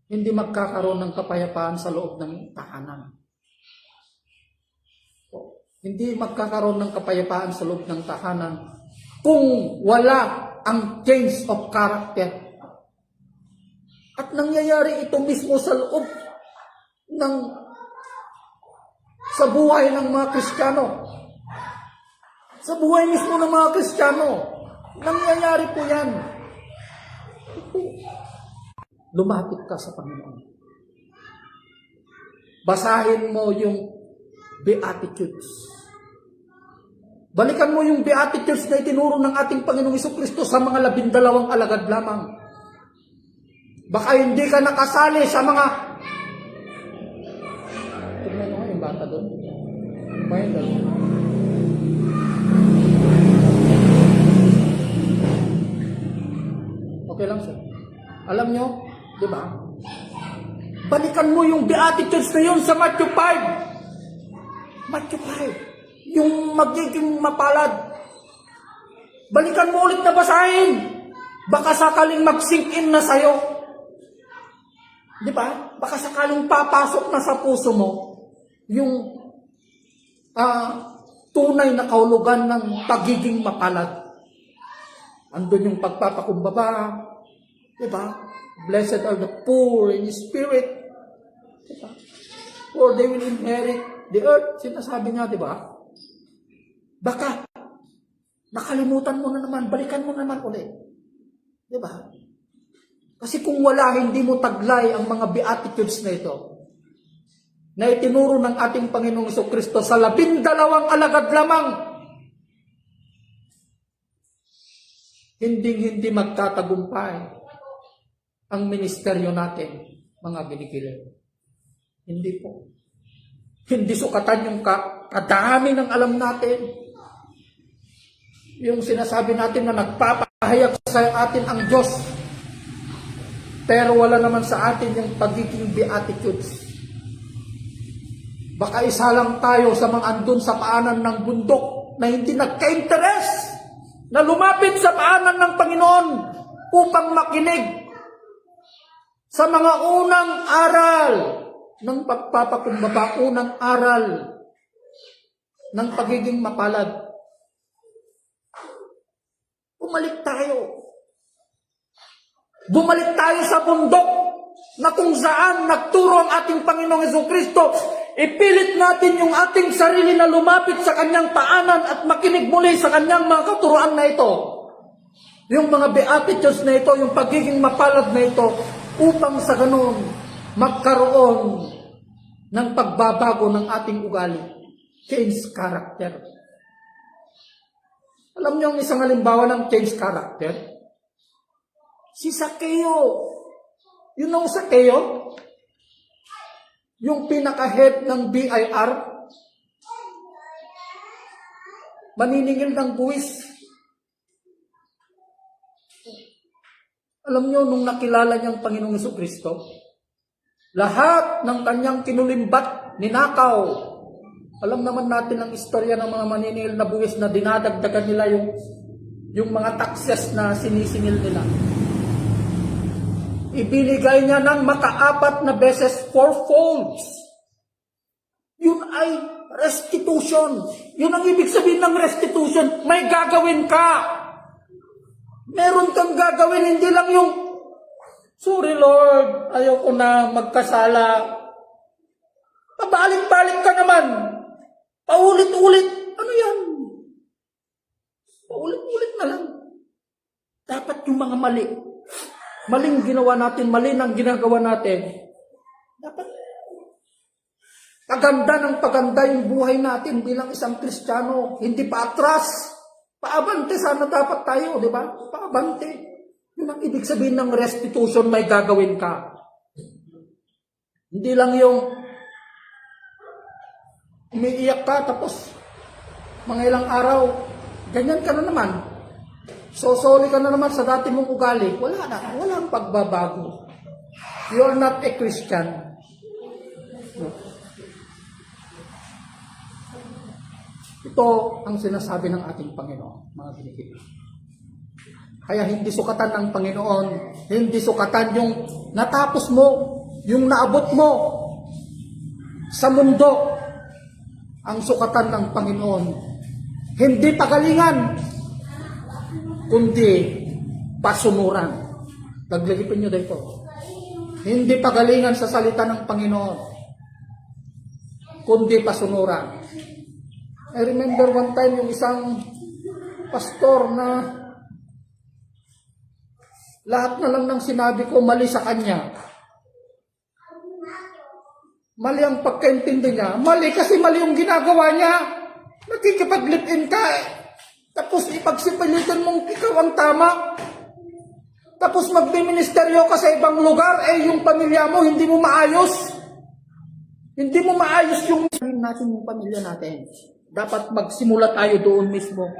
hindi magkakaroon ng kapayapaan sa loob ng tahanan. Hindi magkakaroon ng kapayapaan sa loob ng tahanan kung wala ang change of character. At nangyayari ito mismo sa loob sa buhay ng mga Kristiyano. Sa buhay mismo ng mga Kristiyano, nangyayari po yan. Lumapit ka sa Panginoon. Basahin mo yung Beatitudes. Balikan mo yung Beatitudes na itinuro ng ating Panginoong Jesucristo sa mga 12 alagad lamang. Baka hindi ka nakasali sa mga... Tignan mo yung bata doon. Bayan doon. Okay lang, sir. Alam nyo, di ba? Balikan mo yung Beatitudes na yun sa Matthew 5. Matthew 5. Yung magiging mapalad. Balikan mo ulit na basahin. Baka sakaling mag-sink in na sa'yo. Di ba? Baka sakaling papasok na sa puso mo yung tunay na kahulugan ng pagiging mapalad. Andun yung pagpapakumbaba. Di ba? Blessed are the poor in spirit. Di ba? For they will inherit the earth. Sinasabi nga, di ba? Baka, nakalimutan mo na naman, balikan mo naman ulit. Di ba? Kasi kung wala, hindi mo taglay ang mga Beatitudes na ito, na itinuro ng ating Panginoong Jesucristo sa 12 alagad lamang, hindi magtatagumpay ang ministeryo natin, mga binikilan. Hindi po. Hindi sukatan yung kadami ng alam natin. Yung sinasabi natin na nagpapahayag sa atin ang Diyos, pero wala naman sa atin yung pagiging Beatitudes. Baka isa lang tayo sa mga andun sa paanan ng bundok na hindi nagka-interest na lumapit sa paanan ng Panginoon upang makinig sa mga unang aral ng pagpapakumbaba, unang aral ng pagiging mapalad. Bumalik tayo sa bundok na kung saan nagturo ang ating Panginoong Jesucristo. Ipilit natin yung ating sarili na lumapit sa kanyang paanan at makinig muli sa kanyang mga katuruan na ito. Yung mga Beatitudes na ito, yung pagiging mapalad na ito, upang sa ganun magkaroon ng pagbabago ng ating ugali. Change character. Alam niyo ang isang halimbawa ng change character? Si Zaccheo. Yun ang Zaccheo? Yung pinaka-head ng BIR? Maniningil ng buwis. Alam niyo, nung nakilala niyang Panginoong Jesucristo, lahat ng kanyang kinulimbat, ninakaw. Alam naman natin ang istorya ng mga maniningil na buwis na dinadagdagan nila yung mga taxes na sinisingil nila. Ibinigay niya ng maka-4 na beses 4-folds. Yun ay restitution. Yun ang ibig sabihin ng restitution. May gagawin ka. Meron kang gagawin, hindi lang yung, sorry Lord, ayoko na magkasala. Pabalik-balik ka naman. Paulit-ulit. Ano yan? Paulit-ulit na lang. Dapat yung mga maling ginawa natin, mali ng ginagawa natin. Dapat paganda yung buhay natin bilang isang Kristiyano. Hindi pa atras. Paabante sana dapat tayo, di ba? Paabante. Yun ang ibig sabihin ng restitution, may gagawin ka. Hindi lang yung umiiyak ka, tapos mga ilang araw, ganyan ka na naman. Sosoli ka na naman sa dati mong ugali. Walang pagbabago. You're not a Christian. Ito ang sinasabi ng ating Panginoon, mga binikilan. Kaya hindi sukatan ng Panginoon, hindi sukatan yung natapos mo. yung naabot mo sa mundo, ang sukatan ng Panginoon. Hindi pagalingan, kundi pasunuran. Taglagipin nyo dito. Hindi pagalingan sa salita ng Panginoon, kundi pasunuran. I remember one time yung isang pastor na lahat na lang ng sinabi ko mali sa kanya. Mali ang pagkaintindi niya. Mali kasi mali yung ginagawa niya. Nakikipag-live-in ka eh. Tapos ipagsipilitan mong ikaw ang tama. Tapos magbiministeryo ka sa ibang lugar, eh yung pamilya mo hindi mo maayos. Hindi mo maayos yung natin yung pamilya natin. Dapat magsimula tayo doon mismo.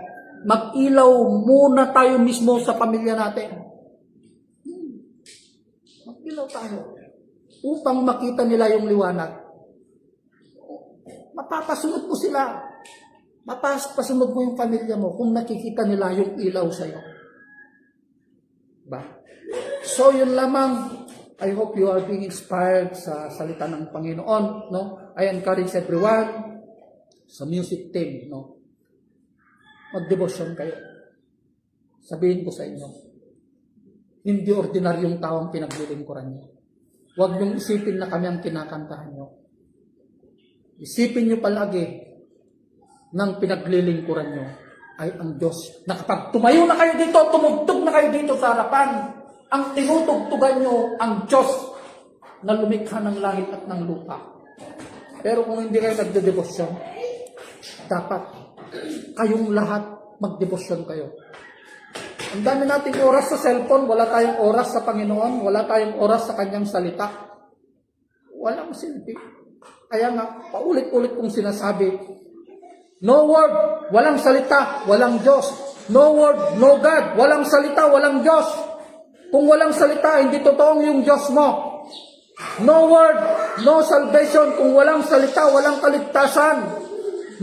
Mag-ilaw muna tayo mismo sa pamilya natin. Mag-ilaw tayo. Upang makita nila yung liwanag. Mapapasunod mo sila. Mapapasunod mo yung pamilya mo kung nakikita nila yung ilaw sa'yo. Ba? So yun lamang. I hope you are being inspired sa salita ng Panginoon. No? I encourage everyone sa music team. No? Mag-devotion kayo. Sabihin ko sa inyo, hindi ordinaryong taong pinaglilingkuran niyo. Huwag niyong isipin na kami ang kinakantahan niyo. Isipin niyo palagi ng pinaglilingkuran niyo ay ang Diyos. Na kapag tumayo na kayo dito, tumugtog na kayo dito sa harapan, ang tinutugtugan niyo ang Diyos na lumikha ng langit at ng lupa. Pero kung hindi kayo nagdedebosyon, dapat kayong lahat magdebosyon kayo. Ang dami nating oras sa cellphone, wala tayong oras sa Panginoon, wala tayong oras sa Kanyang salita. Walang silbi. Kaya nga, paulit-ulit kong sinasabi, no word, walang salita, walang Diyos. No word, no God, walang salita, walang Diyos. Kung walang salita, hindi totoong yung Diyos mo. No word, no salvation, kung walang salita, walang kaligtasan.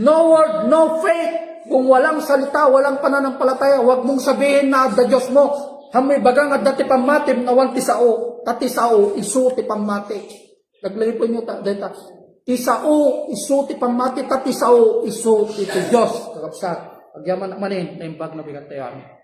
No word, no faith. Kung walang salita, walang pananampalataya, huwag mong sabihin na adda Diyos mo. Hamay bagang adda ti pamatim na wal tisao, tatisao, isu ti pamati. Naglilipon nyo dito. Tisao, isu ti pamati, tatisao, isu ti Diyos. Kakapsat. Pagyaman na manin, na yung bag na bigat tayo.